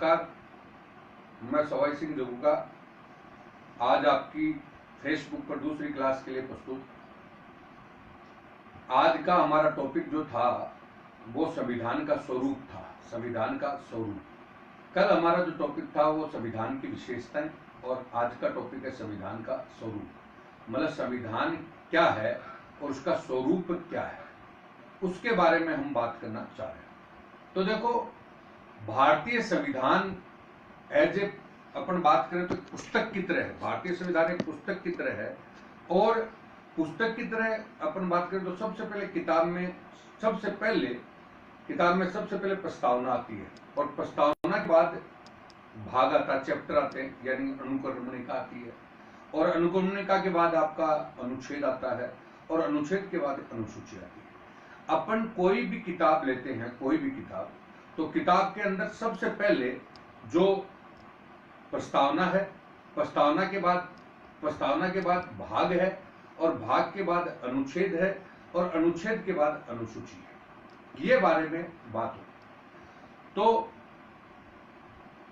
नमस्कार, मैं सवाई सिंह जगूका आज आपकी फेसबुक पर दूसरी क्लास के लिए प्रस्तुत। आज का हमारा टॉपिक जो था वो संविधान का स्वरूप था। संविधान का स्वरूप। कल हमारा जो टॉपिक था वो संविधान की विशेषताएं और आज का टॉपिक है संविधान का स्वरूप। मतलब संविधान क्या है और उसका स्वरूप क्या है, उसके बारे में हम बात करना चाह रहे हैं। तो देखो, भारतीय संविधान एज ए अपन बात करें तो पुस्तक की तरह है। भारतीय संविधान एक पुस्तक की तरह है और पुस्तक की तरह अपन बात करें तो सबसे पहले किताब में सबसे पहले प्रस्तावना आती है और प्रस्तावना के बाद भाग आता, चैप्टर आते हैं, यानी अनुक्रमणिका आती है और अनुक्रमणिका के बाद आपका अनुच्छेद आता है और अनुच्छेद के बाद अनुसूची आती है। अपन कोई भी किताब लेते हैं, कोई भी किताब, तो किताब के अंदर सबसे पहले जो प्रस्तावना है, प्रस्तावना के बाद भाग है और भाग के बाद अनुच्छेद है और अनुच्छेद के बाद अनुसूची है। ये बारे में बात होती। तो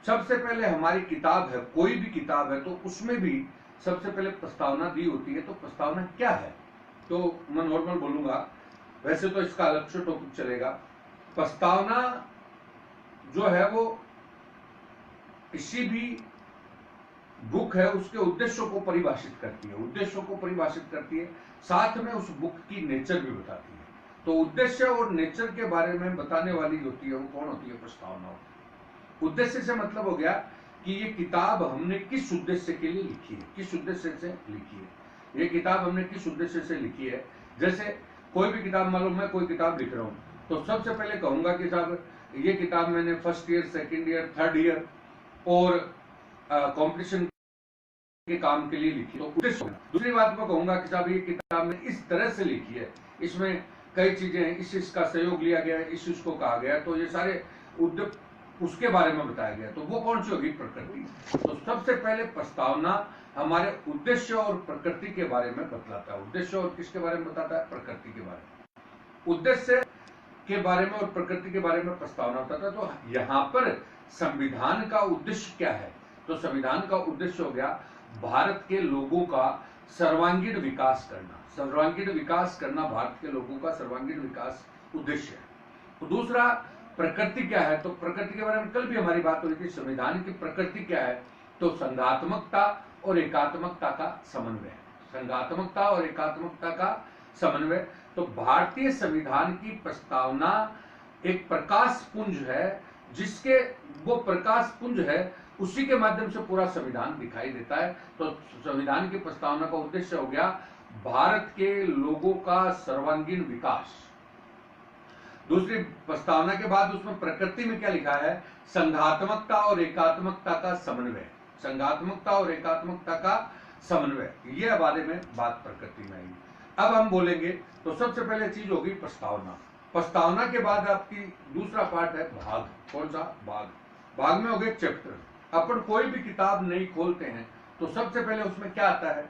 सबसे पहले हमारी किताब है, कोई भी किताब है, तो उसमें भी सबसे पहले प्रस्तावना दी होती है। तो प्रस्तावना क्या है, तो मैं नॉर्मल बोलूंगा, वैसे तो इसका अलग से टॉपिक चलेगा। प्रस्तावना जो है वो किसी भी बुक है उसके उद्देश्यों को परिभाषित करती है, साथ में उस बुक की नेचर भी बताती है। तो उद्देश्य और नेचर के बारे में बताने वाली होती है वो कौन होती है? प्रस्तावना होती है। उद्देश्य से मतलब हो गया कि ये किताब हमने किस उद्देश्य के लिए लिखी है, किस उद्देश्य से लिखी है, ये किताब हमने किस उद्देश्य से लिखी है। जैसे कोई भी किताब, मालूम मैं कोई किताब लिख रहा हूं तो सबसे पहले कहूंगा कि साहब ये किताब मैंने first year, second year, third year और कॉम्पिटिशन के काम के लिए लिखी, तो उद्देश्य। दूसरी बात मैं कहूंगा कि साहब ये किताब में इस तरह से लिखी है, इसमें कई चीजें हैं, इसका सहयोग लिया गया है, इस को कहा गया है, तो ये सारे उसके बारे में बताया गया। तो वो कौन सी होगी? प्रकृति। तो सबसे पहले प्रस्तावना हमारे उद्देश्य और प्रकृति के बारे में बतलाता है। उद्देश्य और किसके बारे में बताता है? प्रकृति के बारे में। उद्देश्य के बारे में और प्रकृति के बारे में प्रस्तावना बताता है। तो यहाँ पर संविधान का उद्देश्य क्या है? तो संविधान का उद्देश्य हो गया भारत के लोगों का सर्वांगीण विकास करना। सर्वांगीण विकास करना भारत के लोगों का सर्वांगीण विकास उद्देश्य है। तो दूसरा, प्रकृति क्या है? तो प्रकृति के बारे में कल भी हमारी बात हुई थी। संविधान की प्रकृति क्या है? तो संघात्मकता और एकात्मकता का समन्वय। संघात्मकता और एकात्मकता का समन्वय। तो भारतीय संविधान की प्रस्तावना एक प्रकाश पुंज है, जिसके वो प्रकाश पुंज है उसी के माध्यम से पूरा संविधान दिखाई देता है। तो संविधान की प्रस्तावना का उद्देश्य हो गया भारत के लोगों का सर्वांगीण विकास। दूसरी प्रस्तावना के बाद उसमें प्रकृति में क्या लिखा है? संघात्मकता और एकात्मकता का समन्वय। संघात्मकता और एकात्मकता का समन्वय, ये बारे में बात प्रकृति में आई। अब हम बोलेंगे तो सबसे पहले चीज होगी प्रस्तावना। प्रस्तावना के बाद आपकी दूसरा पार्ट है भाग। कौन सा? भाग। भाग में हो गए चैप्टर। अपन कोई भी किताब नहीं खोलते हैं तो सबसे पहले उसमें क्या आता है?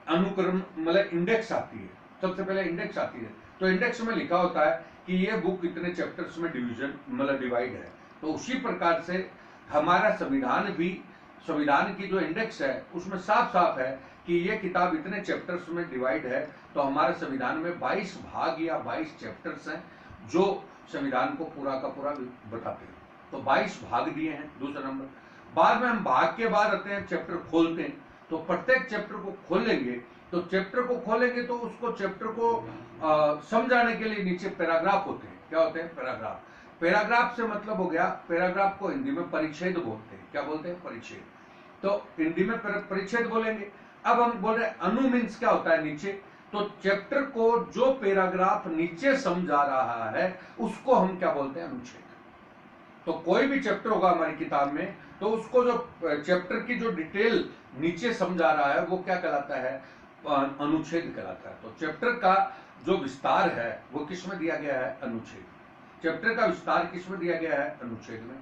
अनुक्रम, मतलब इंडेक्स आती है। सबसे पहले इंडेक्स आती है। तो इंडेक्स में लिखा होता है कि ये बुक इतने चैप्टर्स में डिवीजन, मतलब डिवाइड है। तो उसी प्रकार से हमारा संविधान भी, संविधान की जो इंडेक्स है उसमें साफ साफ है कि ये किताब इतने चैप्टर्स में डिवाइड है। तो हमारे संविधान में 22 भाग या 22 चैप्टर्स हैं जो संविधान को पूरा का पूरा बताते हैं। तो 22 भाग दिए हैं। दूसरा नंबर, बाद में हम भाग के बाद आते हैं चैप्टर खोलते हैं। तो प्रत्येक चैप्टर को खोलेंगे, तो चैप्टर को खोलेंगे तो उसको चैप्टर को समझाने के लिए नीचे पैराग्राफ होते हैं। क्या होते हैं? पैराग्राफ। पैराग्राफ से मतलब हो गया, पैराग्राफ को हिंदी में परिच्छेद बोलते हैं। क्या बोलते हैं? परिच्छेद। तो हिंदी में परिच्छेद बोलेंगे। अब हम बोल रहे हैं अनु मीन्स क्या होता है? नीचे। तो चैप्टर को जो पैराग्राफ नीचे समझा रहा है उसको हम क्या बोलते हैं? अनुच्छेद। तो कोई भी चैप्टर होगा हमारी किताब में तो उसको जो चैप्टर की जो डिटेल नीचे समझा रहा है वो क्या कहलाता है? अनुच्छेद कहलाता है। तो चैप्टर का जो विस्तार है वो किस में दिया गया है? अनुच्छेद। चैप्टर का विस्तार किस में दिया गया है? अनुच्छेद में।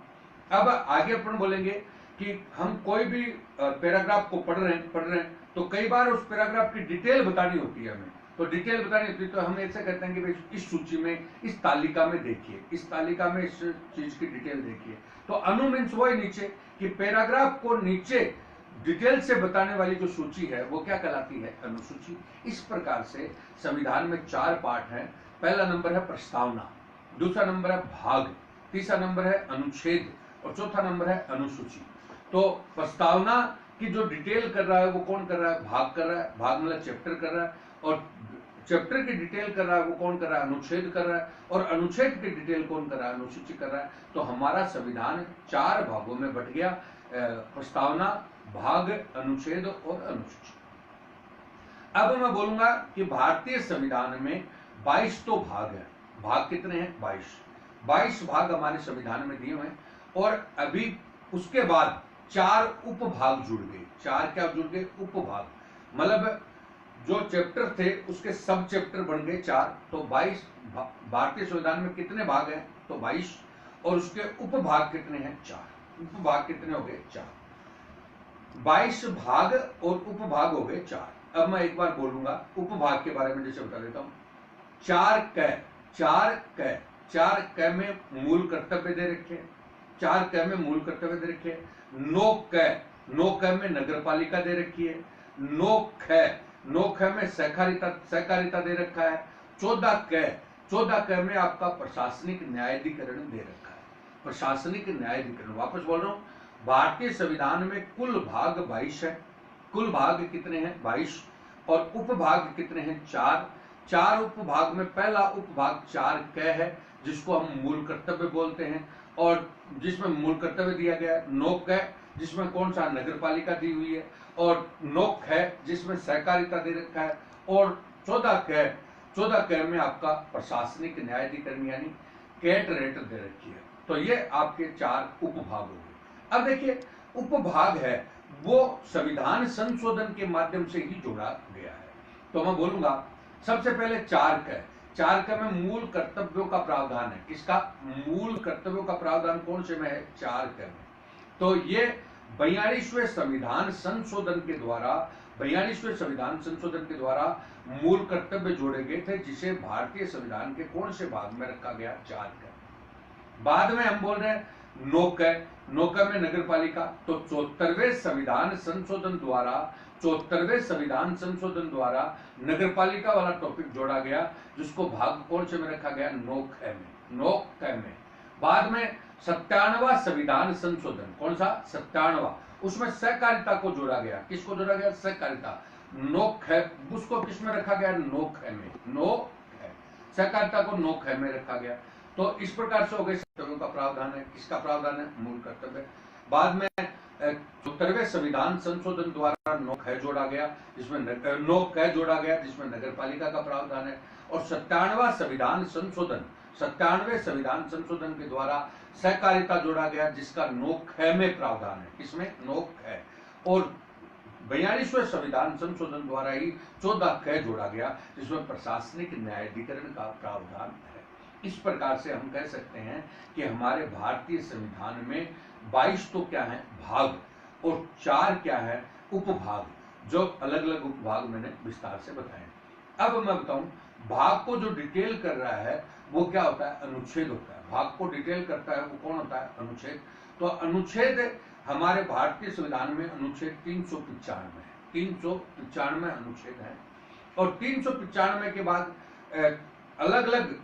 अब आगे अपन बोलेंगे कि हम कोई भी पैराग्राफ को पढ़ रहे हैं तो कई बार उस पैराग्राफ की डिटेल बतानी होती है हमें। तो डिटेल बतानी होती है तो हम ऐसे कहते हैं कि भाई इस सूची में, इस तालिका में देखिए, इस तालिका में इस चीज की डिटेल देखिए। तो अनु मीन्स वो है नीचे, कि पैराग्राफ को नीचे डिटेल से बताने वाली जो सूची है वो क्या कहलाती है? अनुसूची। इस प्रकार से संविधान में 4 पार्ट हैं। पहला नंबर है प्रस्तावना, दूसरा नंबर है भाग, तीसरा नंबर है अनुच्छेद और चौथा नंबर है अनुसूची। तो प्रस्तावना की जो डिटेल कर रहा है वो कौन कर रहा है? भाग कर रहा है, भाग मतलब चैप्टर कर रहा है, और चैप्टर की डिटेल कर रहा है वो कौन कर रहा है? अनुच्छेद कर रहा है, और अनुच्छेद की डिटेल कौन कर रहा है? अनुसूची कर रहा है। तो हमारा संविधान 4 भागों में बट गया, प्रस्तावना, भाग, अनुच्छेद और अनुसूची। अब मैं बोलूंगा कि भारतीय संविधान में 22 तो भाग है। भाग कितने हैं? 22 भाग हमारे संविधान में दिए हुए हैं, और अभी उसके बाद 4 उपभाग जुड़ गए। 4 क्या जुड़ गए? उपभाग, मतलब जो चैप्टर थे उसके सब चैप्टर बन गए 4। तो 22 भारतीय संविधान में कितने भाग हैं? तो 22, और उसके उपभाग कितने हैं? 4। उपभाग कितने हो गए? 4। 22 भाग और उपभाग हो गए 4। अब मैं एक बार बोलूंगा उपभाग के बारे में, जैसे बता देता हूं। 4 क में मूल कर्तव्य दे रखे, 4 क में मूल कर्तव्य दे रखे। 9 क में नगरपालिका दे रखी है। 9 ख में सहकारिता दे रखा है। 14 क में आपका प्रशासनिक न्यायाधिकरण दे रखा है। प्रशासनिक न्यायाधिकरण, वापस बोल रहा हूं, भारतीय संविधान में कुल भाग 22 है। कुल भाग कितने हैं? 22, और उपभाग कितने हैं? 4 उपभाग में पहला उपभाग 4 क है, जिसको हम मूल कर्तव्य बोलते हैं, और जिसमें मूल कर्तव्य दिया गया है। 9 क जिसमें कौन सा? नगरपालिका दी हुई है, और 9 ख जिसमें सहकारिता दे रखा है, और 14 क में आपका प्रशासनिक न्यायाधिकरण यानी कैट रेट दे रखी है। तो ये आपके 4 उपभाग हो गए। अब देखिए, उपभाग है वो संविधान संशोधन के माध्यम से ही जोड़ा गया है। तो मैं बोलूंगा सबसे पहले 4 क में मूल कर्तव्यों का प्रावधान है। इसका मूल कर्तव्यों का प्रावधान कौन से में है? 4 क में। तो ये 42वें संविधान संशोधन के द्वारा मूल कर्तव्य जोड़े गए थे, जिसे भारतीय संविधान के कौन से भाग में रखा गया? 4 क। बाद में हम बोल रहे हैं 9 क में नगरपालिका। तो 74वें संविधान द्वारा नगरपालिका वाला टॉपिक जोड़ा गया, जिसको भाग कौन से में रखा गया? 9 क में। बाद में 97वां संविधान संशोधन, कौन सा? 97वां, उसमें सहकारिता को जोड़ा गया। किसको जोड़ा गया? सहकारिता। 9 ख, उसको किस में रखा गया? 9 ख में। 9 ख, सहकारिता को 9 ख में रखा गया। तो इस प्रकार से हो गए कर्तव्यों का प्रावधान है। किसका प्रावधान है? मूल कर्तव्य। बाद में 74वें संविधान संशोधन द्वारा 9 ख जोड़ा गया, जिसमें 9 क जोड़ा गया, जिसमें नगरपालिका का प्रावधान है। और 97वां संविधान संशोधन के द्वारा सहकारिता जोड़ा गया, जिसका 9 ख में प्रावधान है। किसमें? 9 ख। और 42वें संविधान संशोधन द्वारा ही 14 क जोड़ा गया, जिसमें प्रशासनिक न्यायाधिकरण का प्रावधान है। इस प्रकार से हम कह सकते हैं कि हमारे भारतीय संविधान में 22 तो क्या है? भाग, और 4 क्या है? उपभाग, जो अलग अलग उपभाग मैंने विस्तार से बताए। अब मैं बताऊं, भाग को जो डिटेल कर रहा है वो क्या होता है? अनुच्छेद होता है। भाग को डिटेल करता है वो कौन होता है? अनुच्छेद। तो अनुच्छेद हमारे भारतीय संविधान में अनुच्छेद 395 है। 395 अनुच्छेद है, और 395 के बाद अलग अलग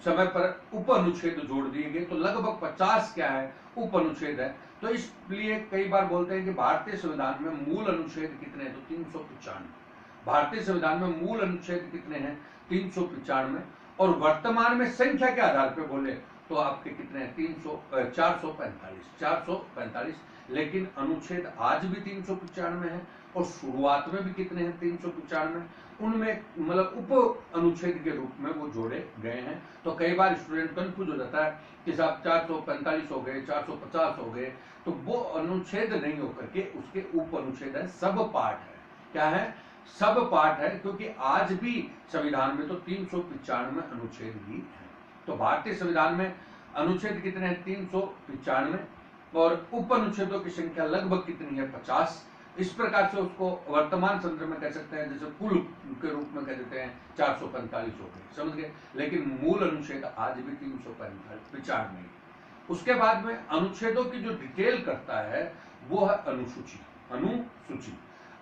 समय पर उप अनुच्छेद जोड़ दिए गए। तो लगभग 50 क्या है? उप अनुच्छेद है। तो इसलिए कई बार बोलते हैं कि भारतीय संविधान में मूल अनुच्छेद कितने हैं? तो 395। भारतीय संविधान में मूल अनुच्छेद कितने हैं? 395। और वर्तमान में संख्या के आधार पर बोले तो आपके कितने हैं? 445। लेकिन अनुच्छेद आज भी 395 है, और शुरुआत में भी कितने हैं? 395। उनमें मतलब उप अनुच्छेद के रूप में वो जोड़े गए हैं। तो कई बार स्टूडेंट कंफ्यूज हो जाता है कि साहब 445 हो गए, 450 हो गए, तो वो अनुच्छेद नहीं होकर के उसके उप अनुच्छेद है, सब पार्ट है। क्या है? सब पार्ट है, क्योंकि आज भी संविधान में तो 395 अनुच्छेद ही है। तो भारतीय संविधान में अनुच्छेद कितने हैं? 395, और उप अनुच्छेदों की संख्या लगभग कितनी है? 50। इस प्रकार से उसको वर्तमान संदर्भ में कह सकते हैं, जैसे कुल के रूप में कह देते हैं 445 हो गए, समझ गए। लेकिन मूल अनुच्छेद आज भी 345 विचार नहीं। उसके बाद में अनुच्छेदों की जो डिटेल करता है वो है अनुसूची। अनुसूची,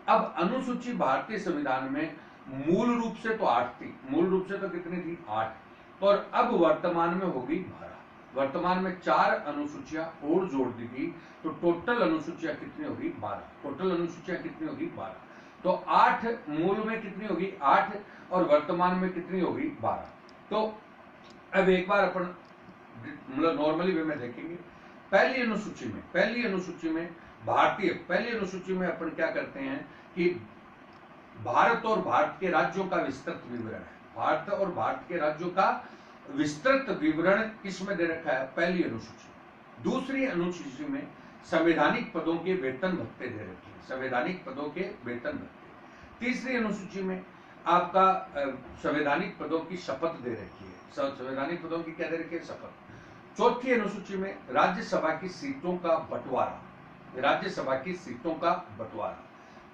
अब अनुसूची भारतीय संविधान में मूल रूप से तो 8 थी, मूल रूप से तो कितनी थी 8, और अब वर्तमान में होगी 12। वर्तमान में 4 अनुसूचियां और जोड़ दी गई, तो टोटल अनुसूचियां कितनी होगी 12। टोटल अनुसूचियां कितनी होगी 12। तो 8 मूल में कितनी होगी 8, और वर्तमान में कितनी होगी 12। तो अब एक बार अपन मतलब नॉर्मली वे में देखेंगे। पहली अनुसूची में भारतीय पहली अनुसूची में अपन क्या करते हैं कि भारत और भारत के राज्यों का विस्तृत विवरण है। भारत और भारत के राज्यों का विस्तृत विवरण किसमें दे रखा है, पहली अनुसूची। दूसरी अनुसूची में संवैधानिक पदों के वेतन भत्ते दे रखे हैं, संवैधानिक पदों के वेतन भत्ते। तीसरी अनुसूची में आपका संवैधानिक पदों की शपथ दे रखी है, संवैधानिक पदों की क्या दे रखी है, शपथ। चौथी अनुसूची में राज्यसभा की सीटों का बंटवारा, राज्यसभा की सीटों का बंटवारा।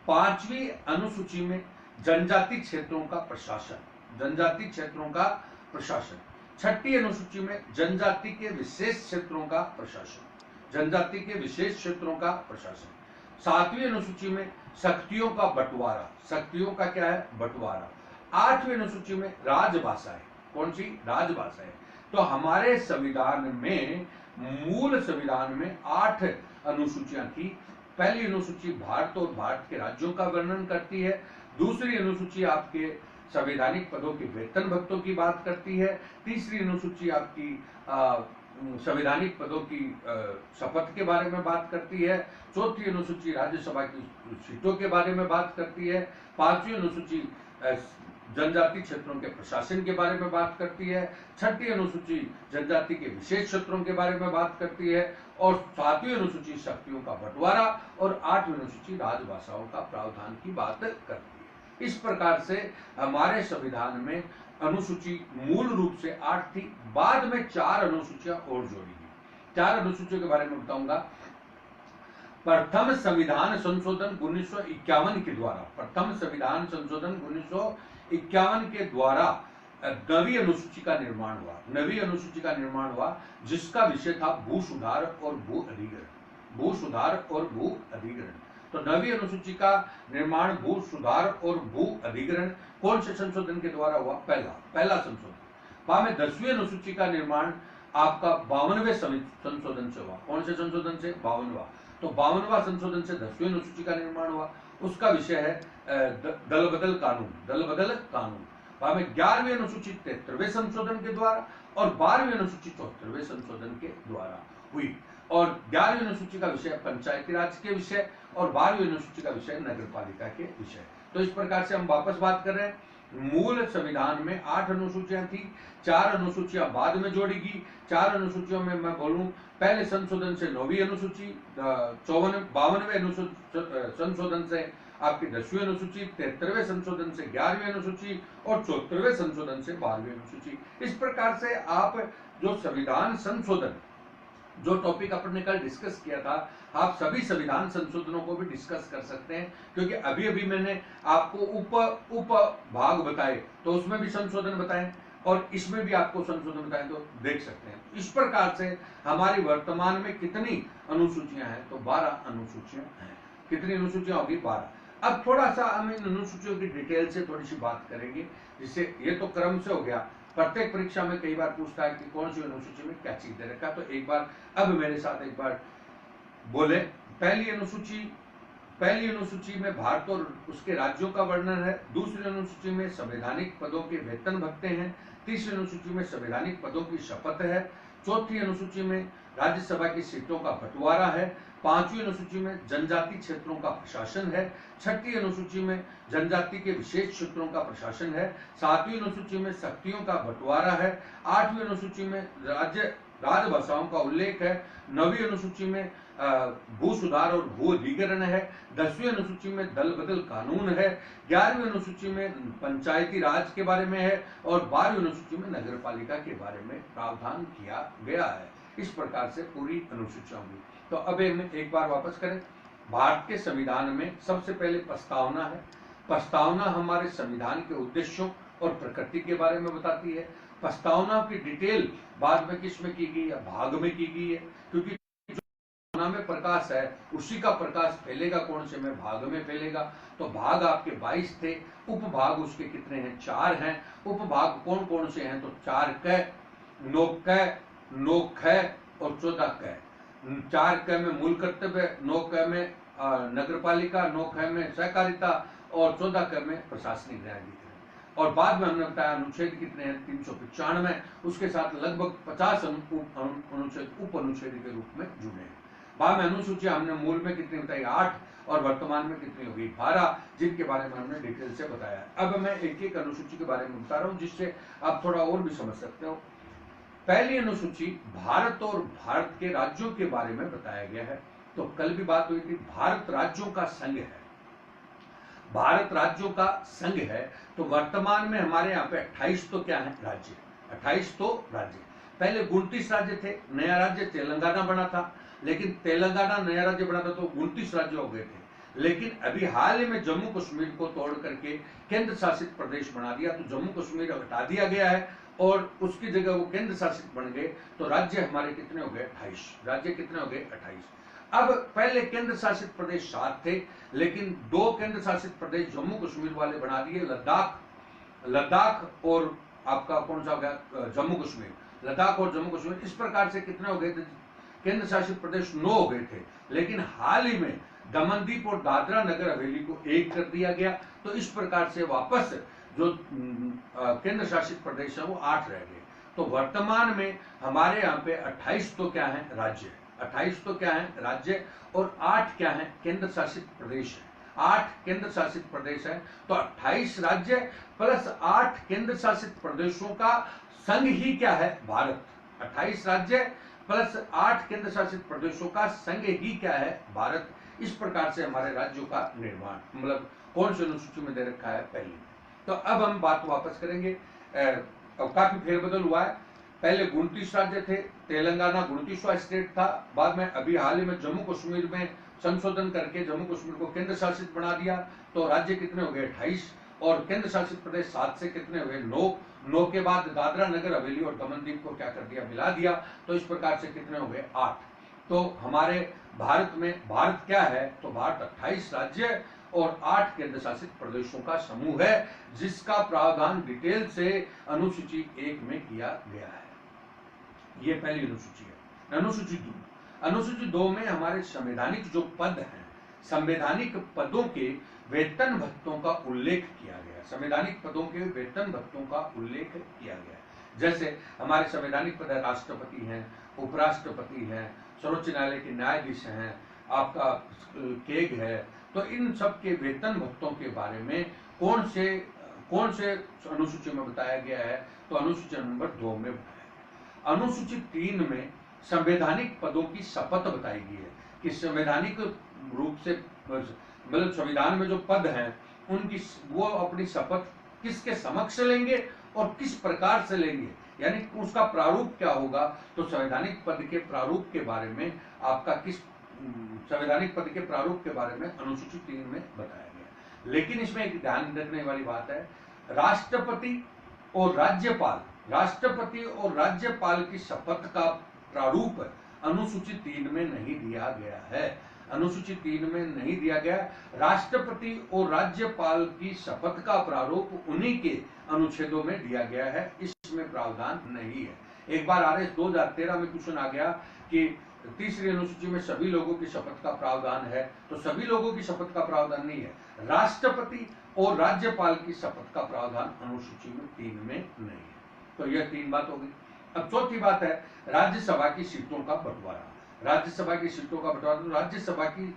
पांचवी अनुसूची में जनजाति क्षेत्रों का प्रशासन, जनजाति क्षेत्रों का प्रशासन। छठी अनुसूची में जनजाति के विशेष क्षेत्रों का प्रशासन, जनजाति के विशेष क्षेत्रों का प्रशासन। सातवीं अनुसूची में शक्तियों का बंटवारा, शक्तियों का क्या है, बंटवारा। आठवीं अनुसूची में राजभाषाएं, कौन सी, राजभाषाएं। तो हमारे संविधान में, मूल संविधान में 8 अनुसूचियां थी। पहली अनुसूची भारत और भारत के राज्यों का वर्णन करती है। दूसरी अनुसूची आपके संवैधानिक पदों के वेतन भत्तों की बात करती है। तीसरी अनुसूची आपकी संवैधानिक पदों की शपथ के बारे में बात करती है। चौथी अनुसूची राज्यसभा की सीटों के बारे में बात करती है। पांचवी अनुसूची जनजाति क्षेत्रों के प्रशासन के बारे में बात करती है। छठी अनुसूची जनजाति के विशेष क्षेत्रों के बारे में बात करती है, और सातवीं अनुसूची शक्तियों का बंटवारा, और आठवीं अनुसूची राजभाषाओं का प्रावधान की बात करती है। इस प्रकार से हमारे संविधान में अनुसूची मूल रूप से 8 थी, बाद में 4 अनुसूचियां और जोड़ी गई। 4 अनुसूचियों के बारे में बताऊंगा। प्रथम संविधान संशोधन 1951 के द्वारा, प्रथम संविधान संशोधन 1951 के द्वारा नवी अनुसूची का निर्माण हुआ। नवी अनुसूची का निर्माण हुआ जिसका विषय था भू सुधार और भू अधिग्रहण, भू सुधार और भू अधिग्रहण। तो नवी अनुसूची का निर्माण भू सुधार और भू अधिग्रहण कौन से संशोधन के द्वारा हुआ, पहला संशोधन। बाद में 10वीं अनुसूची का निर्माण आपका 52वें संशोधन से हुआ। कौन से संशोधन से, 52वां। तो 52वां संशोधन से 10वीं अनुसूची का निर्माण हुआ। उसका विषय है दल बदल कानून, दल बदल कानून। बाद में 11वीं अनुसूची 73वें संशोधन के द्वारा, और 12वीं अनुसूची 74वें संशोधन के द्वारा हुई। और 11वीं अनुसूची का विषय पंचायती राज के विषय, और 12वीं अनुसूची का विषय नगरपालिका के विषय। तो इस प्रकार से हम वापस बात कर रहे हैं। मूल संविधान में 8 अनुसूचियां थी, 4 अनुसूचियां बाद में जोड़ी गई। 4 अनुसूचियों में मैं बोलूं, पहले संशोधन से 9वीं अनुसूची, 52वें संशोधन से आपकी 10वीं अनुसूची, 73वें संशोधन से 11वीं अनुसूची, और 74वें संशोधन से 12वीं अनुसूची। इस प्रकार से आप जो संविधान संशोधन, जो टॉपिक अपन ने कल डिस्कस किया था, आप सभी संविधान संशोधनों को भी डिस्कस कर सकते हैं, क्योंकि अभी अभी मैंने आपको उप भाग बताए, तो उसमें भी संशोधन बताए, और इसमें भी आपको संशोधन बताए, तो देख सकते हैं। इस प्रकार से हमारी वर्तमान में कितनी अनुसूचियां हैं, तो 12 अनुसूचियां हैं। कितनी अनुसूचियां होगी, 12। अब थोड़ा सा हम इन अनुसूचियों की डिटेल से थोड़ी सी बात करेंगे, जिससे ये तो क्रम से हो गया। प्रत्येक परीक्षा में कई बार पूछता है कि कौन सी अनुसूची में क्या चीज दे रखा, तो एक बार अब मेरे साथ एक बार बोले। पहली अनुसूची में भारत और उसके राज्यों का वर्णन है। दूसरी अनुसूची में संवैधानिक पदों के वेतन भत्ते हैं। तीसरी अनुसूची में संवैधानिक पदों की शपथ है। चौथी अनुसूची में राज्यसभा की सीटों का बंटवारा है। पांचवी अनुसूची में जनजाति क्षेत्रों का प्रशासन है। छठी अनुसूची में जनजाति के विशेष क्षेत्रों का प्रशासन है। सातवीं अनुसूची में शक्तियों का बंटवारा है। आठवीं अनुसूची में राजभाषाओं का उल्लेख है। नवीं अनुसूची में भू सुधार और भू अधिग्रहण है। 10वीं अनुसूची में दल बदल कानून है। 11वीं अनुसूची में पंचायती राज के बारे में है, और 12वीं अनुसूची में नगरपालिका के बारे में प्रावधान किया गया है। इस प्रकार से पूरी अनुसूचियां हुई। तो अब एक बार वापस करें। भारत के संविधान में सबसे पहले प्रस्तावना है। प्रस्तावना हमारे संविधान के उद्देश्यों और प्रकृति के बारे में बताती है। प्रस्तावना की डिटेल बाद में किस में की गई है, भाग में की गई है, क्योंकि जो में प्रकाश है उसी का प्रकाश फैलेगा कौन से में, भाग में फैलेगा। तो भाग आपके 22 थे, उपभाग उसके कितने हैं, 4 हैं। उपभाग कौन कौन से हैं, तो 4 क, 9 क, 9 ख और 14 क। 4 क में मूल कर्तव्य, 9 क में नगरपालिका, 9 ख में सहकारिता और 14 क में प्रशासनिक न्यायाधिकरण। और बाद में हमने बताया अनुच्छेद कितने हैं, 395, उसके साथ लगभग 50 अनुच्छेद उप अनुच्छेद के रूप में जुड़े हैं। बाद में अनुसूचियां हमने मूल में कितनी बताई, 8, और वर्तमान में कितनी होगी, 12, जिनके बारे में हमने डिटेल से बताया। अब मैं एक एक अनुसूची के बारे में बता रहा हूं जिससे आप थोड़ा और भी समझ सकते हो। पहली अनुसूची भारत और भारत के राज्यों के बारे में बताया गया है। तो कल भी बात हुई थी, भारत राज्यों का संघ है, भारत राज्यों का संघ है। तो वर्तमान में हमारे यहाँ पे 28 तो क्या है, राज्य, 28 तो राज्य। पहले 29 राज्य थे, नया राज्य तेलंगाना बना था, लेकिन तेलंगाना नया राज्य बना था तो 29 राज्य हो गए थे। लेकिन अभी हाल ही में जम्मू कश्मीर को तोड़ करके केंद्र शासित प्रदेश बना दिया, तो जम्मू कश्मीर हटा दिया गया है और उसकी जगह वो केंद्र शासित बन गए। तो राज्य हमारे कितने हो गए, 28 राज्य। कितने हो गए, 28। अब पहले केंद्र शासित प्रदेश 7 थे, लेकिन 2 केंद्र शासित प्रदेश जम्मू कश्मीर वाले बना दिए, लद्दाख और आपका कौन सा हो गया, जम्मू कश्मीर, लद्दाख और जम्मू कश्मीर। इस प्रकार से कितने हो गए थे, केंद्र शासित प्रदेश 9 हो गए थे। लेकिन हाल ही में दमनदीप और दादरा नगर हवेली को एक कर दिया गया, तो इस प्रकार से वापस जो केंद्र शासित प्रदेश है वो 8 रह गए। तो वर्तमान में हमारे यहाँ पे 28 तो क्या है, राज्य, 28 तो क्या है, राज्य, और 8 क्या है, केंद्र शासित प्रदेश है। 8 केंद्र शासित प्रदेश है, तो 28 राज्य प्लस 8 केंद्र शासित प्रदेशों का संघ ही क्या है, भारत। 28 राज्य प्लस 8 केंद्र शासित प्रदेशों का संघ ही क्या है, भारत। इस प्रकार से हमारे राज्यों का निर्माण, मतलब कौन सी अनुसूची में दे रखा है, पहली। तो अब हम बात वापस करेंगे। काफी फेरबदल हुआ है। पहले 29 राज्य थे, तेलंगाना 29वां स्टेट था, बाद में अभी हाल ही में जम्मू कश्मीर में संशोधन करके जम्मू कश्मीर को केंद्र शासित बना दिया, तो राज्य कितने हो गए, 28, और केंद्र शासित प्रदेश 7 से कितने हुए, 9 के बाद दादरा नगर हवेली और दमनदीप को क्या कर दिया, मिला दिया, तो इस प्रकार से कितने हो गए, 8। तो हमारे भारत में, भारत क्या है, तो भारत 28 राज्य और 8 केंद्र शासित प्रदेशों का समूह है, जिसका प्रावधान डिटेल से अनुसूची 1 में किया गया है। ये पहली अनुसूची है। अनुसूची 2, अनुसूची 2 में हमारे संवैधानिक जो पद हैं, संवैधानिक पदों के वेतन भत्तों का उल्लेख किया गया। संवैधानिक पदों के वेतन भत्तों का उल्लेख किया गया। जैसे हमारे संवैधानिक पद राष्ट्रपति हैं, उपराष्ट्रपति हैं, सर्वोच्च न्यायालय के न्यायाधीश हैं, आपका केग है। तो इन सब के वेतन भत्तों के बारे में कौन से अनुसूची में बताया गया है, तो अनुसूची नंबर 2 में बताया गया। अनुसूची 3 में संवैधानिक पदों की शपथ बताई गई है कि संवैधानिक रूप से, मतलब संविधान में जो पद हैं उनकी वो अपनी शपथ किसके समक्ष लेंगे और किस प्रकार से लेंगे, यानी उसका प्रारूप क्या होगा। तो संवैधानिक पद के प्रारूप के बारे में आपका संवैधानिक पद के प्रारूप के बारे में अनुसूची 3 में बताया गया। लेकिन इसमें एक ध्यान रखने वाली बात है, राष्ट्रपति और राज्यपाल की शपथ का प्रारूप अनुसूची 3 में नहीं दिया गया है। अनुसूची 3 में नहीं दिया गया। राष्ट्रपति और राज्यपाल की शपथ का प्रारूप उन्हीं के अनुच्छेदों में दिया गया है, इसमें प्रावधान नहीं है। एक बार आरएस 2013 में क्वेश्चन आ गया कि तीसरी अनुसूची में सभी लोगों की शपथ का प्रावधान है, तो सभी लोगों की शपथ का प्रावधान नहीं है। राष्ट्रपति और राज्यपाल की शपथ का प्रावधान अनुसूची में 3 में नहीं है। तो यह 3 बात होगी। अब चौथी बात है राज्यसभा की सीटों का बंटवारा। राज्यसभा की सीटों का बंटवारा, तो राज्यसभा की,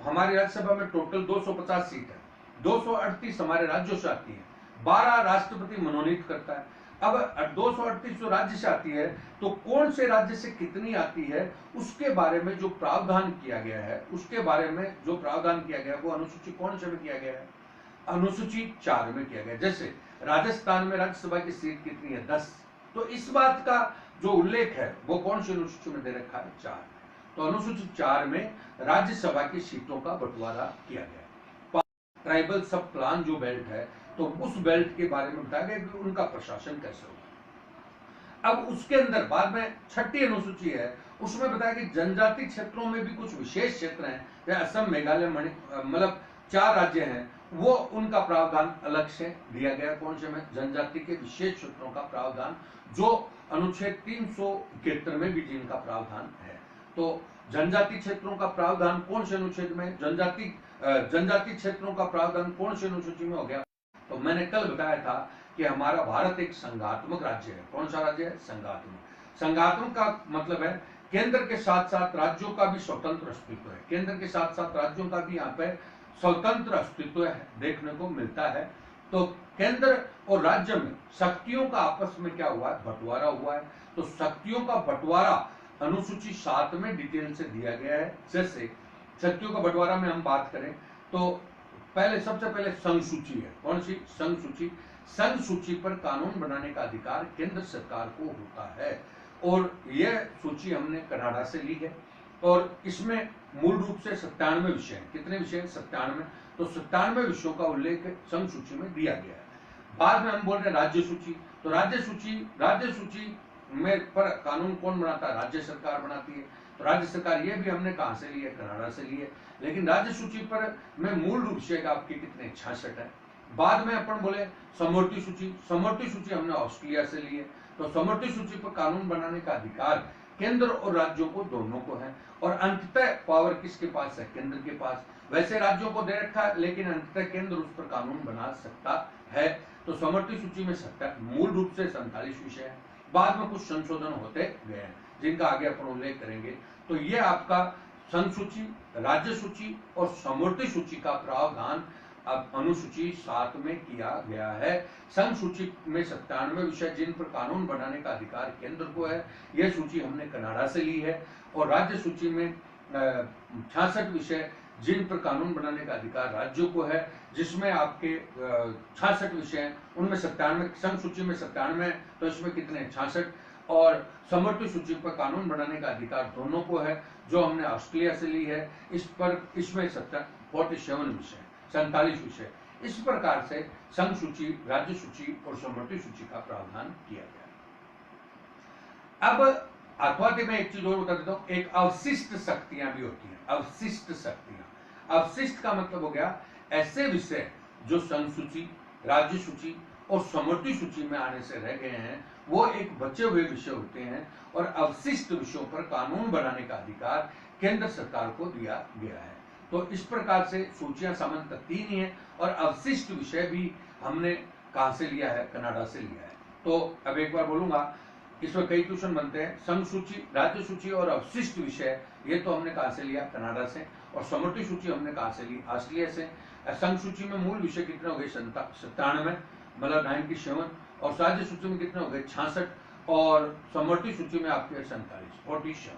हमारी राज्यसभा में टोटल 250 सीट है, 238 हमारे राज्यों से आती है, 12 राष्ट्रपति मनोनीत करता है। अब 238 जो राज्य से आती है, तो कौन से राज्य से कितनी आती है उसके बारे में जो प्रावधान किया गया है, उसके बारे में जो प्रावधान किया गया है वो अनुसूची कौन से में किया गया है, अनुसूची 4 में किया गया। जैसे राजस्थान में राज्यसभा की सीट कितनी है, 10, तो इस बात का जो उल्लेख है वो कौन सी अनुसूची में दे रखा है, 4। तो अनुसूची 4 में राज्यसभा की सीटों का बंटवारा किया गया। ट्राइबल सब प्लान जो बेल्ट है, तो उस बेल्ट के बारे में बताया गया कि उनका प्रशासन कैसे होगा। अब उसके अंदर बाद में 6ठी अनुसूची है, उसमें बताया कि जनजाति क्षेत्रों में भी कुछ विशेष क्षेत्र हैं, जैसे असम, मेघालय, मतलब 4 राज्य हैं, वो उनका प्रावधान अलग से दिया गया। कौन से में? जनजाति के विशेष क्षेत्रों का प्रावधान, जो अनुच्छेद 371 में भी जिनका प्रावधान है। तो जनजाति क्षेत्रों का प्रावधान कौन से अनुच्छेद में? जनजाति क्षेत्रों का प्रावधान कौन से अनुसूची में हो गया? तो मैंने कल बताया था कि हमारा भारत एक संघात्मक राज्य है। कौन सा राज्य है? संघात्मक। संघात्मक का मतलब है केंद्र के साथ साथ राज्यों का भी स्वतंत्र अस्तित्व है। केंद्र के साथ साथ राज्यों का भी यहाँ पे स्वतंत्र अस्तित्व देखने को मिलता है। तो केंद्र और राज्य में शक्तियों का आपस में क्या हुआ है? बंटवारा हुआ है। तो शक्तियों का बंटवारा अनुसूची 7 में डिटेल से दिया गया है। जैसे शक्तियों का बंटवारा में हम बात करें तो सबसे पहले संघ सूची है। कौन सी? संघ सूची। संघ सूची पर कानून बनाने का अधिकार केंद्र सरकार को होता है, और यह सूची हमने कनाडा से ली है। और इसमें मूल रूप से 97 विषय हैं। कितने विषय? 97। तो 97 विषयों का उल्लेख संघ सूची में दिया गया है। बाद में हम बोल रहे हैं राज्य सूची। तो राज्य सूची में पर कानून कौन बनाता है? राज्य सरकार बनाती है। तो राज्य सरकार, ये भी हमने कहां से ली है? कनाडा से ली है। लेकिन राज्य सूची पर में मूल रूप से आपके कितने? 66 है। बाद में अपन बोले समवर्ती सूची। समवर्ती सूची हमने ऑस्ट्रेलिया से ली है। तो समवर्ती सूची पर कानून बनाने का अधिकार केंद्र और राज्यों को, दोनों को है। और अंततः पावर किसके पास है? केंद्र के पास। वैसे राज्यों को दे रखा है, लेकिन अंततः केंद्र उस पर कानून बना सकता है। तो समवर्ती सूची में मूल रूप से 47 विषय है। बाद में कुछ संशोधन होते गए हैं, जिनका आगे अपन उल्लेख करेंगे। तो ये आपका संघ सूची, राज्य सूची और समवर्ती सूची का प्रावधान अब अनुसूची 7 में किया गया है। संघ सूची में 97 विषय जिन पर कानून बनाने का अधिकार केंद्र को है, यह सूची हमने कनाडा से ली है। और राज्य सूची में 66 विषय जिन पर कानून बनाने का अधिकार राज्यों को है, जिसमें आपके 66 विषय हैं। उनमें 97, संघ सूची में 97, तो इसमें कितने? 66। और समवर्ती सूची पर कानून बनाने का अधिकार दोनों को है, जो हमने ऑस्ट्रेलिया से ली है। इसमें 47 विषय, 47 विषय। इस प्रकार से संघ सूची, राज्य सूची और समवर्ती सूची का प्रावधान किया गया। अब अथवा में एक चीज और बता देता हूं, एक अवशिष्ट शक्तियां भी होती हैं। अवशिष्ट शक्तियां, अवशिष्ट का मतलब हो गया ऐसे विषय जो संघ सूची, राज्य सूची और समवर्ती सूची में आने से रह गए हैं, वो एक बचे हुए विषय होते हैं। और अवशिष्ट विषयों पर कानून बनाने का अधिकार केंद्र सरकार को दिया गया है। तो इस प्रकार से सूचियां सामान्यतः 3 ही हैं, और अवशिष्ट विषय भी हमने कहां से लिया है? कनाडा से लिया है। तो अब एक बार बोलूंगा, इसमें कई क्वेश्चन बनते हैं। संघ सूची, राज्य सूची और अवशिष्ट विषय, ये तो हमने कहां से लिया? कनाडा से। और समवर्ती सूची हमने कहां से ली? ऑस्ट्रेलिया से। संघ सूची में मूल विषय कितने हो गए? 97, मतलब 97। और राज्य सूची में कितने हो गए? 66। और समवर्ती सूची में आपके 47।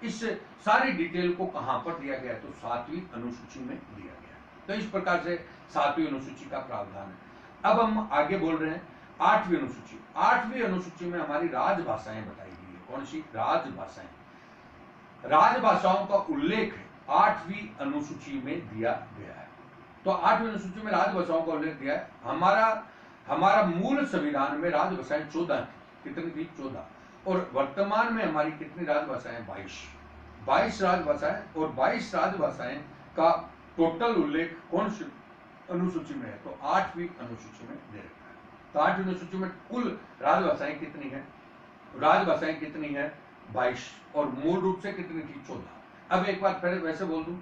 इस सारी डिटेल को कहां पर दिया गया? तो 7वीं अनुसूची में दिया गया। तो इस प्रकार से 7वीं अनुसूची का प्रावधान है। अब हम आगे बोल रहे हैं 8वीं अनुसूची। 8वीं अनुसूची में हमारी राजभाषाएं बताई गई है। कौन सी? राजभाषाएं। राजभाषाओं का उल्लेख 8वीं अनुसूची में दिया गया है। तो 8वीं अनुसूची में राजभाषाओं का उल्लेख दिया है। हमारा मूल संविधान में राजभाषाएं 14 थी। कितनी थी? 14। और वर्तमान में हमारी कितनी राजभाषाएं? 22 राजभाषाएं। और 22 राजभाषाएं का टोटल उल्लेख कौन सी अनुसूची में है? तो 8वीं अनुसूची में दे रखा है। तो 8वीं अनुसूची में कुल राजभाषाएं कितनी है? राजभाषाएं कितनी है? 22। और मूल रूप से कितनी थी? 14। अब एक बार फिर वैसे बोल दूं,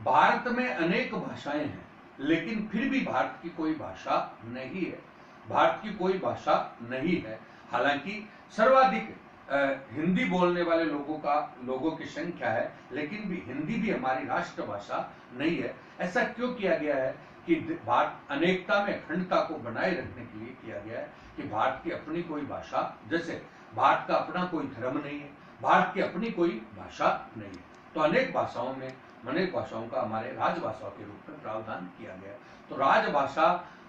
भारत में अनेक भाषाएं हैं, लेकिन फिर भी भारत की कोई भाषा नहीं है। भारत की कोई भाषा नहीं है। हालांकि सर्वाधिक हिंदी बोलने वाले लोगों की संख्या है, लेकिन भी हिंदी भी हमारी राष्ट्रभाषा नहीं है। ऐसा क्यों किया गया है? कि भारत अनेकता में अखंडता को बनाए रखने के लिए किया गया है कि भारत की अपनी कोई भाषा, जैसे भारत का अपना कोई धर्म नहीं है, भारत की अपनी कोई भाषा नहीं है। तो अनेक भाषाओं का हमारे राजभाषाओं के रूप में प्रावधान किया गया। तो राजभाषा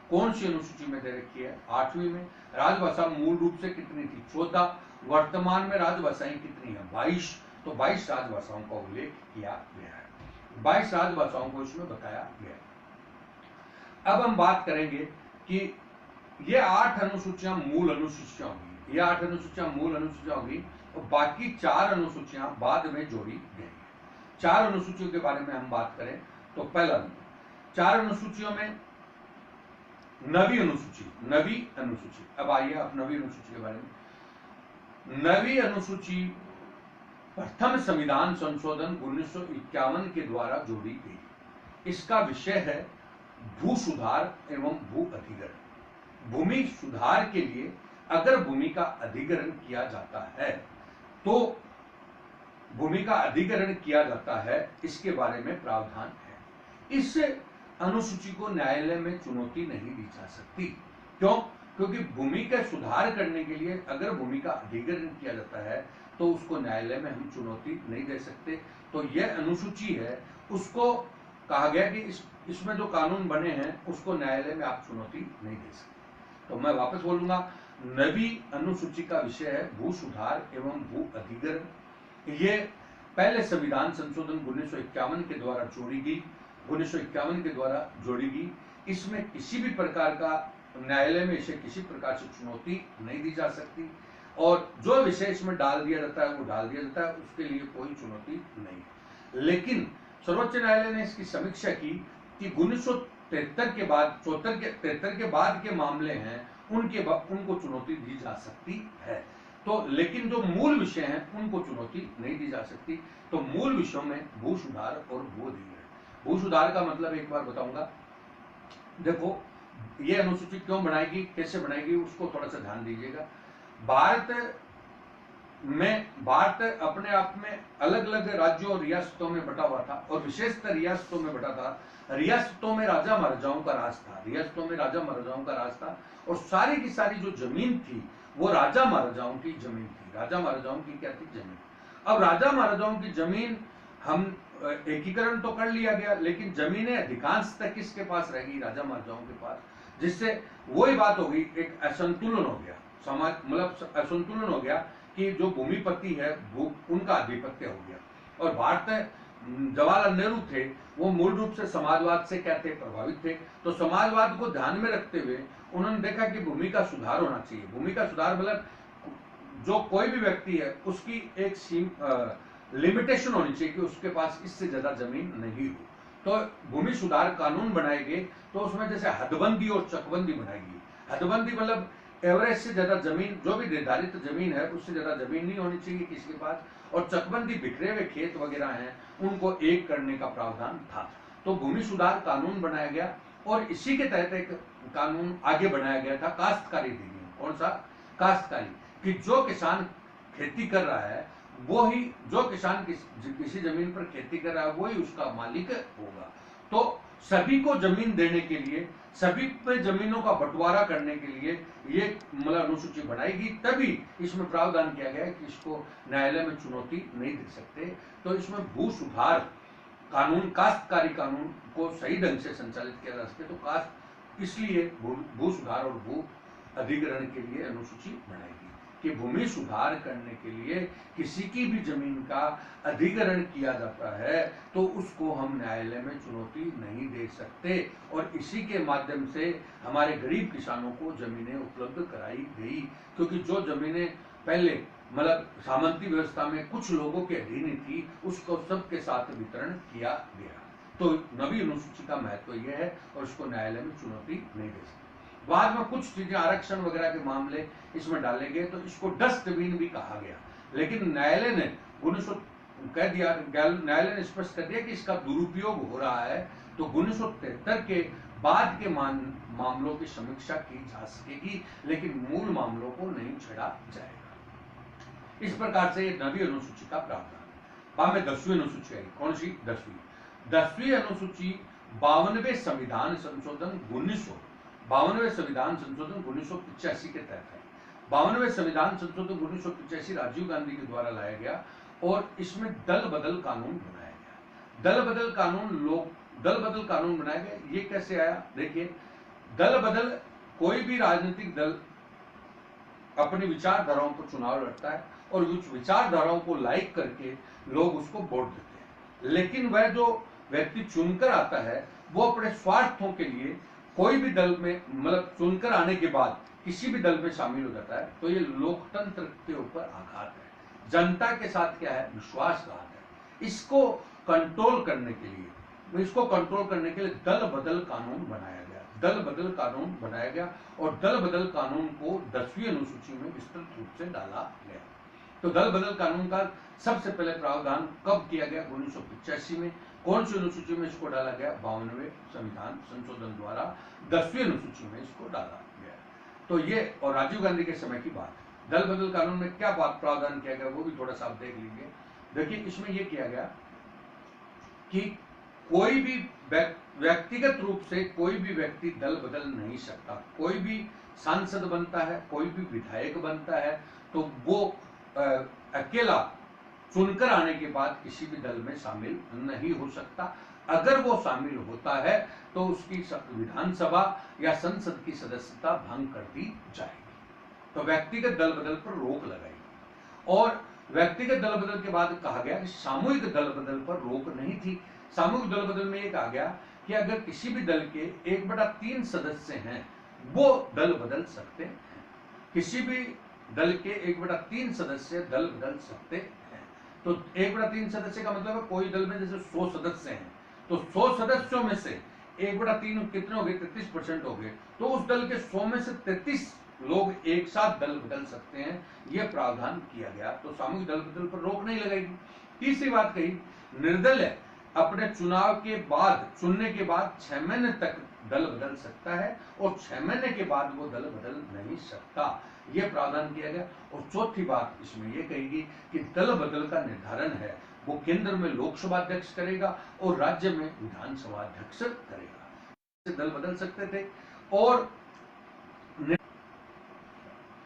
कौन सी अनुसूची में दे रखी है? 8वीं में। राजभाषा मूल रूप से कितनी थी? 14। वर्तमान में राजभाषाएं कितनी है? 22। तो 22 राजभाषाओं का उल्लेख किया गया है। 22 राजभाषाओं को इसमें बताया गया है। अब हम बात करेंगे कि ये 8 अनुसूचियां मूल अनुसूचियां होगी, ये 8 अनुसूचियां मूल अनुसूचियां होगी और बाकी 4 अनुसूचियां बाद में जोड़ी गई। 4 अनुसूचियों के बारे में हम बात करें तो पहला नंबर 4 अनुसूचियों में नवी अनुसूची। अब आइए आप नवी अनुसूची के बारे में। नवी अनुसूची प्रथम संविधान संशोधन 1951 के द्वारा जोड़ी गई। इसका विषय है भू सुधार एवं भू अधिग्रहण। भूमि सुधार के लिए अगर भूमि का अधिग्रहण किया जाता है तो भूमि का अधिग्रहण किया जाता है, इसके बारे में प्रावधान है। इस अनुसूची को न्यायालय में चुनौती नहीं दी जा सकती। क्यों? क्योंकि भूमि का सुधार करने के लिए अगर भूमि का अधिग्रहण किया जाता है तो उसको न्यायालय में हम चुनौती नहीं दे सकते। तो यह अनुसूची है, उसको कहा गया कि इसमें जो कानून बने हैं उसको न्यायालय में आप चुनौती नहीं दे सकते। तो मैं वापस बोलूंगा, नवी अनुसूची का विषय है भू सुधार एवं भू अधिग्रहण। ये पहले संविधान संशोधन 1951 के द्वारा जोड़ी गई, 1951 के द्वारा जोड़ी गई। इसमें किसी भी प्रकार का न्यायालय में इसे किसी प्रकार से चुनौती नहीं दी जा सकती और जो विषय इसमें डाल दिया जाता है वो डाल दिया जाता है, उसके लिए कोई चुनौती नहीं। लेकिन सर्वोच्च न्यायालय ने इसकी समीक्षा की कि 1973 के बाद 73 के बाद के मामले हैं उनको चुनौती दी जा सकती है। तो लेकिन जो मूल विषय हैं उनको चुनौती नहीं दी जा सकती। तो मूल विषयों में भू सुधार और भू अधिग्रहण। भू सुधार का मतलब एक बार बताऊंगा। देखो, ये अनुसूची क्यों बनाएगी, कैसे बनाएगी, उसको थोड़ा सा ध्यान दीजिएगा। भारत अपने आप में अलग अलग राज्यों और रियासतों में बटा हुआ था और विशेषतर रियासतों में बटा था। रियासतों में राजा महाराजाओं का राज था, रियासतों में राजा महाराजाओं का राज था और सारी की सारी जो जमीन थी वो राजा महाराजाओं की जमीन थी। राजा महाराजाओं की क्या थी? जमीन। अब राजा महाराजाओं की जमीन हम एकीकरण तो कर लिया गया, लेकिन जमीनें अधिकांश तक किसके पास रहेगी? राजा महाराजाओं के पास। जिससे वही बात हो गई, एक असंतुलन हो गया, समाज मतलब असंतुलन हो गया कि जो भूमिपति है वो उनका आधिपत्य हो गया। और भारत जवाहरलाल नेहरू थे, वो मूल रूप से समाजवाद से क्या थे? प्रभावित थे। तो समाजवाद को ध्यान में रखते हुए उन्होंने देखा कि भूमि का सुधार होना चाहिए। भूमि का सुधार मतलब जो कोई भी व्यक्ति है उसकी एक लिमिटेशन होनी चाहिए कि उसके पास इससे ज्यादा जमीन नहीं हो। तो भूमि सुधार कानून बनाएंगे तो उसमें जैसे हदबंदी और चकबंदी बनाएगी। हदबंदी मतलब एवरेज से ज्यादा जमीन, जो भी निर्धारित जमीन है उससे ज्यादा जमीन नहीं होनी चाहिए किसी के पास। और चकबंदी बिखरे हुए खेत वगैरह हैं उनको एक करने का प्रावधान था। तो भूमि सुधार कानून बनाया गया और इसी के तहत एक कानून आगे बनाया गया था काश्तकारी अधिनियम। कौन सा? काश्तकारी। कि जो किसान खेती कर रहा है वो ही, जो किसान किसी जमीन पर खेती कर रहा है वही उसका मालिक होगा। तो सभी को जमीन देने के लिए, सभी पे जमीनों का बंटवारा करने के लिए ये मतलब अनुसूची बनाएगी। तभी इसमें प्रावधान किया गया है कि इसको न्यायालय में चुनौती नहीं दे सकते। तो इसमें भू सुधार कानून, काश्तकारी कानून को सही ढंग से संचालित किया जा सके, तो काश्त इसलिए भू सुधार और भू अधिग्रहण के लिए अनुसूची बनाएगी कि भूमि सुधार करने के लिए किसी की भी जमीन का अधिग्रहण किया जाता है तो उसको हम न्यायालय में चुनौती नहीं दे सकते। और इसी के माध्यम से हमारे गरीब किसानों को जमीनें उपलब्ध कराई गई, क्योंकि जो जमीनें पहले मतलब सामंती व्यवस्था में कुछ लोगों के अधीन थी उसको सबके साथ वितरण किया गया। तो नवी अनुसूची का महत्व यह है और उसको न्यायालय में चुनौती नहीं दे सकते। बाद में कुछ चीजें आरक्षण वगैरह के मामले इसमें डाले गए तो इसको डस्टबिन भी कहा गया, लेकिन न्यायालय ने 1900 कह दिया, न्यायालय ने स्पष्ट कर दिया कि इसका दुरुपयोग हो रहा है। तो 1973 के बाद के मामलों की समीक्षा की जा सकेगी, लेकिन मूल मामलों को नहीं छेड़ा जाएगा। इस प्रकार से नवी अनुसूची का प्रावधान। बाद में 10वीं अनुसूची आई। कौन सी? 10वीं अनुसूची 52वें संविधान संशोधन 1985 के तहत है। 52वें संविधान संशोधन 1985 राजीव गांधी के द्वारा लाया गया और इसमें दल बदल कानून बनाया गया। दल बदल कानून बनाया गया। ये कैसे आया? देखिए, दल बदल, कोई भी राजनीतिक दल अपनी विचारधाराओं पर चुनाव लड़ता है और उस विचारधाराओं को लाइक करके लोग उसको वोट देते हैं। लेकिन वह जो व्यक्ति चुनकर आता है वो अपने स्वार्थों के लिए कोई भी दल में मतलब चुनकर आने के बाद किसी भी दल में शामिल हो जाता है, तो ये लोकतंत्र के ऊपर आघात है, जनता के साथ क्या है, विश्वासघात है। इसको कंट्रोल करने के लिए दल बदल कानून बनाया गया। दल बदल कानून बनाया गया और दल बदल कानून को 10वीं अनुसूची में विस्तृत रूप से डाला गया। तो दल बदल कानून का सबसे पहले प्रावधान कब किया गया? 1985 में। कौन सी अनुसूची में इसको डाला गया? 52वें संविधान संशोधन द्वारा 10वीं अनुसूची में इसको डाला गया। तो ये और राजीव गांधी के समय की बात है। दल बदल कानून में क्या बात प्रावधान किया गया वो भी थोड़ा सा आप देख लीजिए। देखिए, इसमें यह किया गया कि कोई भी व्यक्तिगत रूप से कोई भी व्यक्ति दल बदल नहीं सकता। कोई भी सांसद बनता है, कोई भी विधायक बनता है, तो वो अकेला चुनकर आने के बाद किसी भी दल में शामिल नहीं हो सकता। अगर वो शामिल होता है तो उसकी विधानसभा या संसद की सदस्यता भंग कर दी जाएगी। तो व्यक्तिगत दल बदल पर रोक लगाई। और व्यक्तिगत दल बदल के बाद कहा गया कि सामूहिक दल बदल पर रोक नहीं थी। सामूहिक दल बदल में यह कहा गया कि अगर किसी भी दल के 1/3 सदस्य हैं वो दल बदल सकते हैं। किसी भी दल के 1/3 सदस्य दल बदल सकते हैं। तो 1/3 सदस्य का मतलब है कोई दल में जैसे 100 सदस्य हैं तो 100 सदस्यों में से 1/3 कितने हो गए? 33% हो गए। तो उस दल के 100 में से 33 लोग एक साथ दल बदल सकते हैं। यह प्रावधान किया गया। तो सामूहिक दल बदल पर रोक नहीं लगाएगी। तीसरी बात कही, निर्दलीय अपने चुनाव के बाद चुनने के बाद 6 महीने तक दल बदल सकता है और 6 महीने के बाद वो दल बदल नहीं सकता। यह प्रावधान किया गया। और चौथी बात इसमें यह कहेगी कि दल बदल का निर्धारण है वो केंद्र में लोकसभा अध्यक्ष करेगा और राज्य में विधानसभा अध्यक्ष करेगा। दल बदल सकते थे। और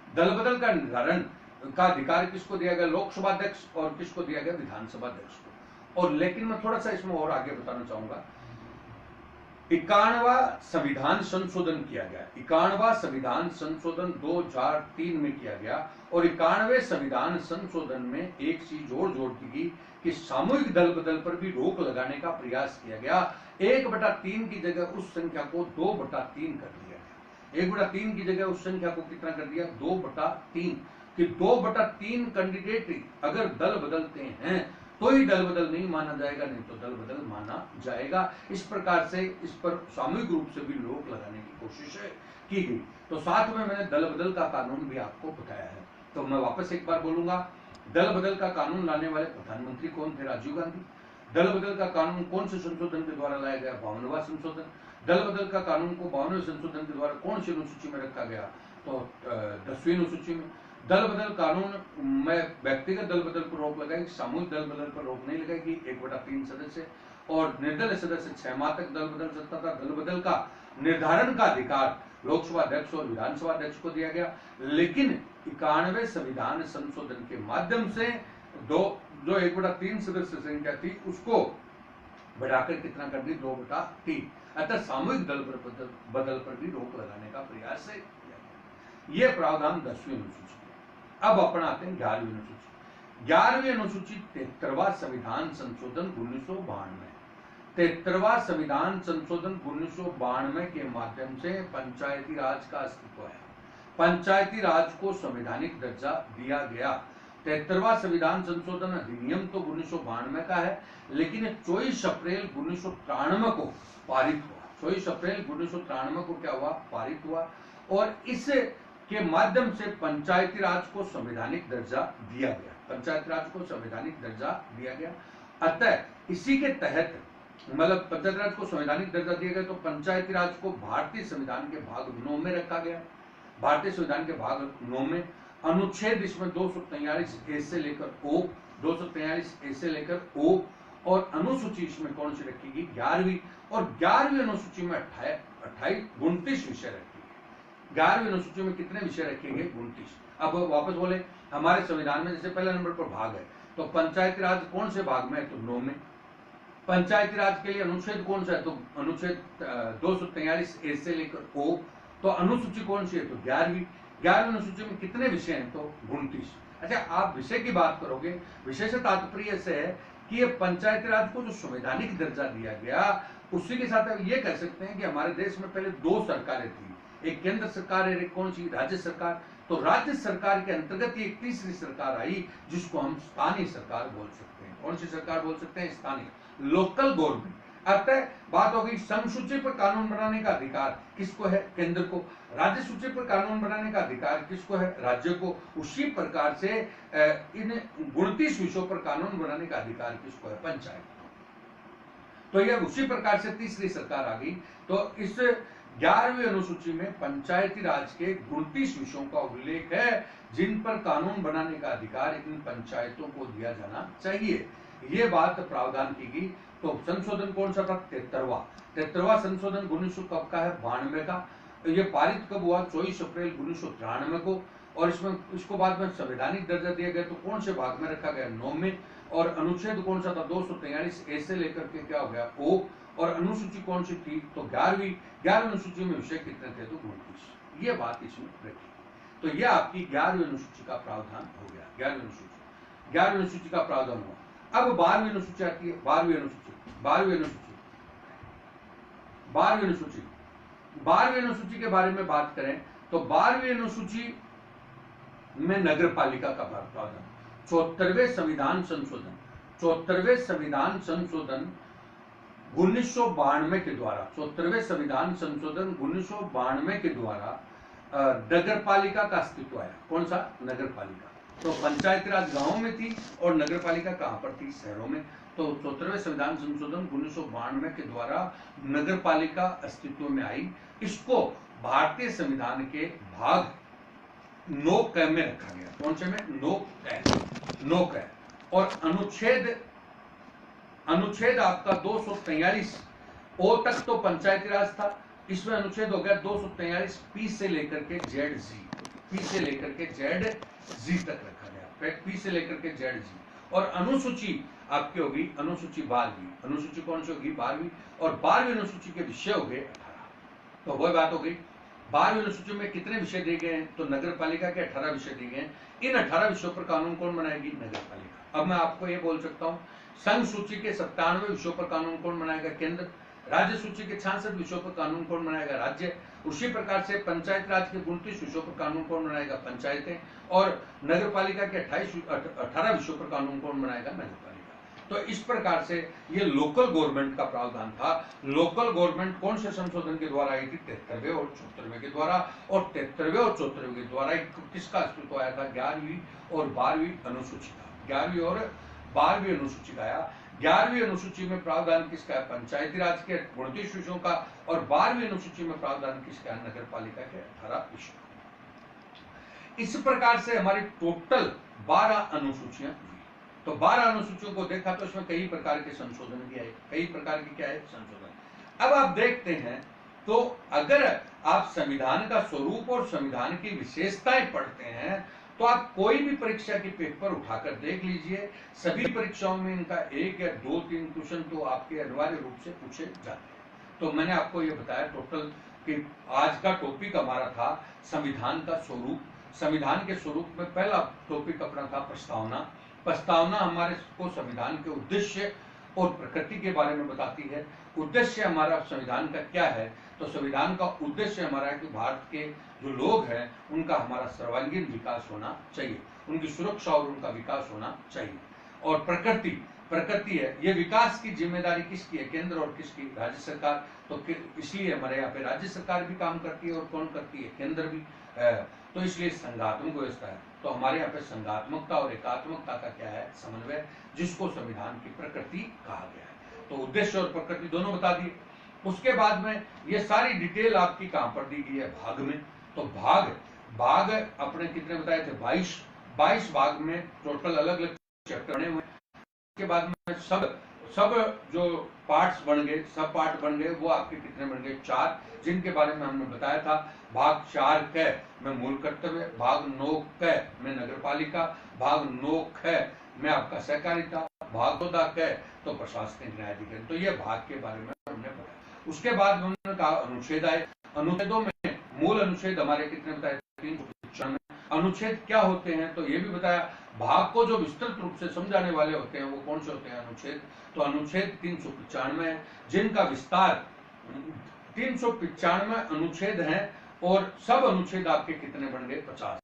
दल बदल का निर्धारण का अधिकार किसको दिया गया? लोकसभा अध्यक्ष। और किसको दिया गया? विधानसभा अध्यक्ष को। और लेकिन मैं थोड़ा सा इसमें और आगे बताना चाहूंगा। 51वां संविधान संशोधन किया गया। 51वां संविधान संशोधन 2003 में किया गया। और 91वें संविधान संशोधन में एक चीज और जोड़ दी गई कि सामूहिक दल बदल पर भी रोक लगाने का प्रयास किया गया। 1/3 की जगह उस संख्या को 2/3 कर दिया गया। 1/3 की जगह उस संख्या को कितना कर दिया? 2/3। कि 2/3 कैंडिडेट अगर दल बदलते हैं तो ही दल बदल नहीं माना जाएगा, नहीं तो दल बदल माना जाएगा। इस प्रकार से इस पर सामूहिक रूप से भी रोक लगाने की कोशिश की गई। तो साथ में मैंने दल बदल का कानून भी आपको बताया है। तो मैं वापस एक बार बोलूंगा, दल बदल का कानून लाने वाले प्रधानमंत्री कौन थे? राजीव गांधी। दल बदल का कानून कौन से संशोधन के द्वारा लाया गया? 52वां संशोधन। दल बदल का कानून को 52वें संशोधन के द्वारा कौन सी अनुसूची में रखा गया? तो 10वीं अनुसूची में। दल बदल कानून में व्यक्तिगत दल बदल पर रोक लगाएगी, सामूहिक दल बदल पर रोक नहीं लगाएगी। 1/3 सदस्य और निर्दलीय सदस्य 6 माह तक दल बदल सकता था। दल बदल का निर्धारण का अधिकार लोकसभा अध्यक्ष और विधानसभा अध्यक्ष को दिया गया। लेकिन 91वें संविधान संशोधन के माध्यम से जो 1/3 सदस्य संख्या थी उसको बढ़ाकर कितना कर दी? 2/3। अतः सामूहिक दल बदल पर भी रोक लगाने का प्रयास किया गया। यह प्रावधान 10वीं अनुसूची। अब अपना आते हैं 11वीं अनुसूची। 11वीं अनुसूची 73वां संविधान संशोधन 1992। 73वां संविधान संशोधन 1992 के माध्यम से पंचायती राज का अस्तित्व है। पंचायती राज को संवैधानिक दर्जा दिया गया। 73वां संविधान संशोधन अधिनियम तो 1992 का है, लेकिन 24 अप्रैल 1993 को पारित हुआ। 24 अप्रैल 1993 को क्या हुआ? पारित हुआ। और इस के माध्यम से पंचायती राज को संवैधानिक दर्जा दिया गया। पंचायती राज को संवैधानिक दर्जा दिया गया। अतः इसी के तहत मतलब पंचायती राज को संवैधानिक दर्जा दिया गया तो पंचायती राज को भारतीय संविधान के भाग 9 में रखा गया। भारतीय संविधान के भाग 9 में अनुच्छेद इसमें 243 ए से लेकर ओ, 243 ए से लेकर ओ, और अनुसूची इसमें कौन सी रखेगी? 11वीं। और 11वीं अनुसूची में 29 विषय रखेगी। 11वीं अनुसूची में कितने विषय रखेंगे? 29। अब वापस बोले, हमारे संविधान में जैसे पहला नंबर पर भाग है तो पंचायती राज कौन से भाग में है? तो 9 में। पंचायती राज के लिए अनुच्छेद कौन सा है? तो अनुच्छेद 243 ए से लेकर ओ। तो अनुसूची कौन सी है? तो 11वीं। 11वीं अनुसूची में कितने विषय हैं? तो 29। अच्छा, आप विषय की बात करोगे, विषय से तात्पर्य से है कि ये पंचायती राज को जो संवैधानिक दर्जा दिया गया, उसी के साथ आप ये कह सकते हैं कि हमारे देश में पहले दो सरकारें थी, एक केंद्र सरकार है, एक कौन सी, राज्य सरकार। तो राज्य सरकार के अंतर्गत एक तीसरी सरकार आई जिसको हम स्थानीय सरकार बोल सकते हैं। कौन सी सरकार बोल सकते हैं? स्थानीय, लोकल गवर्नमेंट। अतः बात हो गई, संघ सूची पर कानून बनाने का अधिकार किसको है? केंद्र को। राज्य सूची पर कानून बनाने का अधिकार किसको है? राज्य को। उसी प्रकार से इन 29 विषयों पर कानून बनाने का अधिकार किसको है? पंचायत। तो यह उसी प्रकार से तीसरी सरकार आ गई। तो इस 11वीं अनुसूची में पंचायती राज के 29 विषयों का उल्लेख है जिन पर कानून बनाने का अधिकार इन पंचायतों को दिया जाना चाहिए। ये बात प्रावधान की गई। तो संशोधन कौन सा था? 73वां संशोधन 1900 कब का है? 92 का। ये पारित कब हुआ? 24 अप्रैल 1993 को। और इसमें इसको बाद में संवैधानिक दर्जा दिया गया। तो कौन से भाग में रखा गया? 9 में। और अनुच्छेद कौन सा था? 243 ए से लेकर के क्या हो गया? ओ। और अनुसूची कौन सी थी? तो 11वीं अनुसूची में विषय कितने थे? तो 29। ये बात इसमें रखी। तो यह आपकी 11वीं अनुसूची का प्रावधान हो गया। 11वीं अनुसूची का प्रावधान हुआ। अब 12वीं अनुसूची आती है। 12वीं अनुसूची के बारे में बात करें तो 12वीं अनुसूची में नगर पालिका का प्रावधान। 74वें संविधान संशोधन 1992 के द्वारा 74वें संविधान संशोधन 1992 के द्वारा नगर पालिका का अस्तित्व आया। कौन सा? नगर पालिका। तो पंचायती राज गांवों में थी और नगर पालिका कहां पर थी? शहरों में। तो 74वें संविधान संशोधन 1992 के द्वारा नगर पालिका अस्तित्व में आई। इसको भारतीय संविधान के भाग 9 क में रखा गया। कौन से में? 9 क। और अनुच्छेद आपका 243 ओ तक तो पंचायती राज था। इसमें अनुच्छेद हो गया 243 पी से लेकर के जेड जी तक रखा गया। पी से लेकर के जेड जी। और अनुसूची आपकी होगी अनुसूची 12वीं। अनुसूची कौन सी होगी? 12वीं। और 12वीं अनुसूची के विषय हो गए 18। तो वह बात हो गई। 12वीं अनुसूची में कितने विषय दिए गए हैं? तो नगर पालिका के 18 विषय दिए गए हैं। इन 18 विषयों पर कानून कौन बनाएगी? नगर पालिका। अब मैं आपको यह बोल सकता हूं, संघ सूची के 97 विषयों पर कानून कौन बनाएगा? केंद्र। राज्य सूची के 66 विषयों पर कानून कौन बनाएगा? राज्य। उसी प्रकार से पंचायत राज के 29 विषयों पर कानून कौन बनाएगा? पंचायतें। और नगर पालिका के 18 विषयों पर कानून कौन बनाएगा? नगर पालिका। तो इस प्रकार से ये लोकल गवर्नमेंट का प्रावधान था। लोकल गवर्नमेंट कौन से संशोधन के द्वारा आई थी? 73वें और 74वें के द्वारा। और 73वें और 74वें के द्वारा किसका अस्तित्व आया था? 11वीं और 12वीं अनुसूची का। 11वीं और 12वीं अनुसूची का आया। 11वीं अनुसूची में प्रावधान किसका है? पंचायती राज के 29 विषयों का। और 12वीं अनुसूची में प्रावधान किसका है? नगर पालिका के 18 विषयों। इस प्रकार से हमारी टोटल 12 अनुसूचियां हुई। तो 12 अनुसूचियों को देखा तो इसमें कई प्रकार के संशोधन भी आए। कई प्रकार के क्या है? संशोधन। अब आप देखते हैं तो अगर आप संविधान का स्वरूप और संविधान की विशेषताएं पढ़ते हैं तो आप कोई भी परीक्षा की पेपर उठाकर देख लीजिए, सभी परीक्षाओं में इनका 1 या 2-3 क्वेश्चन तो आपके अनिवार्य रूप से पूछे जाते हैं। तो मैंने आपको ये बताया टोटल कि आज का टॉपिक हमारा था संविधान का स्वरूप। संविधान के स्वरूप में पहला टॉपिक अपना था प्रस्तावना। प्रस्तावना हमारे को संविधान के उद्देश्य और प्रकृति के बारे में बताती है। उद्देश्य हमारा संविधान का क्या है? तो संविधान का उद्देश्य हमारा है कि भारत के जो लोग हैं उनका हमारा सर्वांगीण विकास होना चाहिए, उनकी सुरक्षा और उनका विकास होना चाहिए। और प्रकृति है, ये विकास की जिम्मेदारी किसकी है? केंद्र और किसकी? राज्य सरकार। तो इसलिए हमारे यहाँ पे राज्य सरकार भी काम करती है और कौन करती है? केंद्र भी। तो इसलिए संघात्मक व्यवस्था है। तो हमारे यहाँ पे संघात्मकता और एकात्मकता का क्या है? समन्वय, जिसको संविधान की प्रकृति कहा गया है। तो उद्देश्य और प्रकृति दोनों बता दिए। उसके बाद में ये सारी डिटेल आपकी कहां पर दी गई है? भाग में। तो भाग अपने कितने बताए थे? 22 भाग में टोटल अलग अलग चैप्टर बने हुए। उसके बाद में सब जो पार्ट्स बन गए, सब पार्ट बन गए, वो आपके कितने बन गए? 4, जिनके बारे में हमने बताया था। भाग 4 क में मूल कर्तव्य, भाग 9 क में नगर पालिका, भाग 9 ख में आपका सहकारिता, भाग 14 क तो प्रशासनिक न्यायाधिकरण। तो ये भाग के बारे में हमने बताया। उसके बाद हमने कहा अनुच्छेद आए। अनुच्छेदों में मूल अनुच्छेद हमारे कितने बताए? 395। अनुच्छेद क्या होते हैं तो ये भी बताया। भाग को जो विस्तृत रूप से समझाने वाले होते हैं वो कौन से होते हैं अनुच्छेद, तो अनुच्छेद 395 है, जिनका विस्तार 395 अनुच्छेद हैं और सब अनुच्छेद आपके कितने बन गए 50।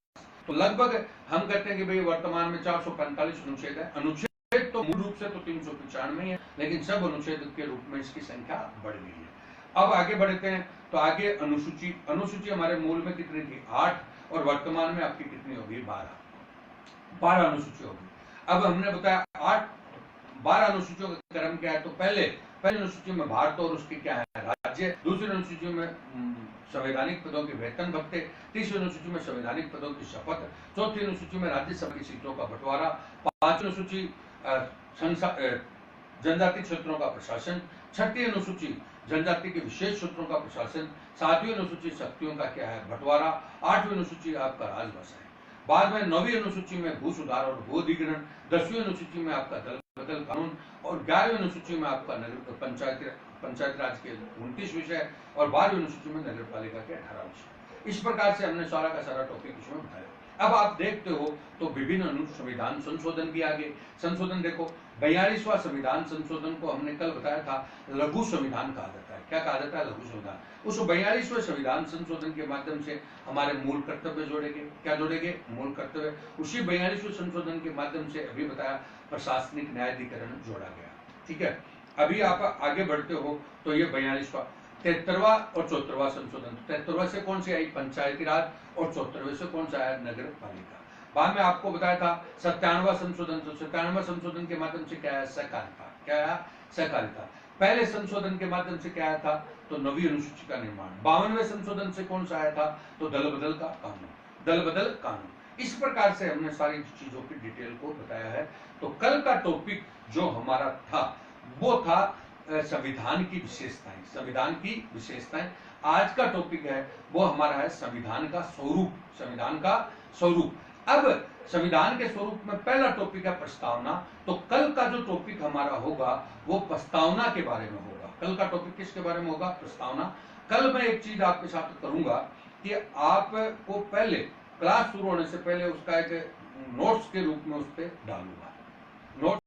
तो लगभग हम कहते हैं कि भाई वर्तमान में 445 अनुच्छेद है। अनुच्छेद तो मूल रूप से तो 395 ही है, लेकिन सब अनुच्छेद के रूप में इसकी संख्या बढ़ गई है। अब आगे बढ़ते हैं तो आगे अनुसूची। अनुसूची हमारे मूल में कितनी थी 8 और वर्तमान में आपकी कितनी होगी 12 अनुसूची होगी। अब हमने बताया 12 अनुसूचियों का क्रम क्या है, तो पहले अनुसूची में भारत और उसके क्या है राज्य, दूसरी अनुसूची में संवैधानिक पदों के वेतन भत्ते, तीसरी अनुसूची में संवैधानिक पदों की शपथ, चौथी अनुसूची में राज्यसभा की सीटों का बंटवारा, पांचवी अनुसूची जनजाति क्षेत्रों का प्रशासन, छठी अनुसूची जनजाति के विशेष क्षेत्रों का प्रशासन, सातवीं अनुसूची शक्तियों का क्या है बंटवारा, आठवीं अनुसूची आपका राजभाषा है। बाद में 9वीं अनुसूची में भू सुधार और भू अधिग्रहण, 10वीं अनुसूची में आपका दल बदल कानून और 11वीं अनुसूची में आपका पंचायत राज के 29 विषय और 12वीं अनुसूची में नगर पालिका के 18 विषय। इस प्रकार से हमने सारा का सारा टॉपिक इसमें बताया। अब आप देखते हो तो विभिन्न संविधान संशोधन भी आगे संशोधन देखो, 42वां संविधान संशोधन को हमने कल बताया था लघु संविधान कहा जाता है। क्या कहा जाता है? लघु संविधान। उस 42वें संविधान संशोधन के माध्यम से हमारे मूल कर्तव्य जोड़ेंगे। क्या जोड़ेंगे? मूल कर्तव्य। उसी 42वें संशोधन के माध्यम से अभी बताया प्रशासनिक न्यायाधिकरण जोड़ा गया। ठीक है, अभी आप आगे बढ़ते हो तो ये 42वां, 73वां और 74वां संशोधन। 73वां से कौन सी आई? पंचायती राज, और 74वें से कौन सा आया? नगर पालिका। बाद में आपको बताया था 97वां संशोधन। तो 97वां संशोधन के माध्यम से क्या है? सहकारिता। क्या है? सहकारिता। पहले संशोधन के माध्यम से क्या आया था? तो 9वीं अनुसूची का निर्माण। 52वें संशोधन से कौन सा आया था? तो दल बदल का कानून, दल बदल कानून। इस प्रकार से हमने सारी चीजों की डिटेल को बताया है। तो कल का टॉपिक जो हमारा था वो था संविधान की विशेषताएं, संविधान की विशेषताएं। आज का टॉपिक है वो हमारा है संविधान का स्वरूप, संविधान का स्वरूप। अब संविधान के स्वरूप में पहला टॉपिक है प्रस्तावना। तो कल का जो टॉपिक हमारा होगा वो प्रस्तावना के बारे में होगा। कल का टॉपिक किसके बारे में होगा? प्रस्तावना। कल मैं एक चीज आपके साथ करूंगा कि आपको पहले क्लास शुरू होने से पहले उसका एक नोट्स के रूप में उस पर डालूंगा। नोट्स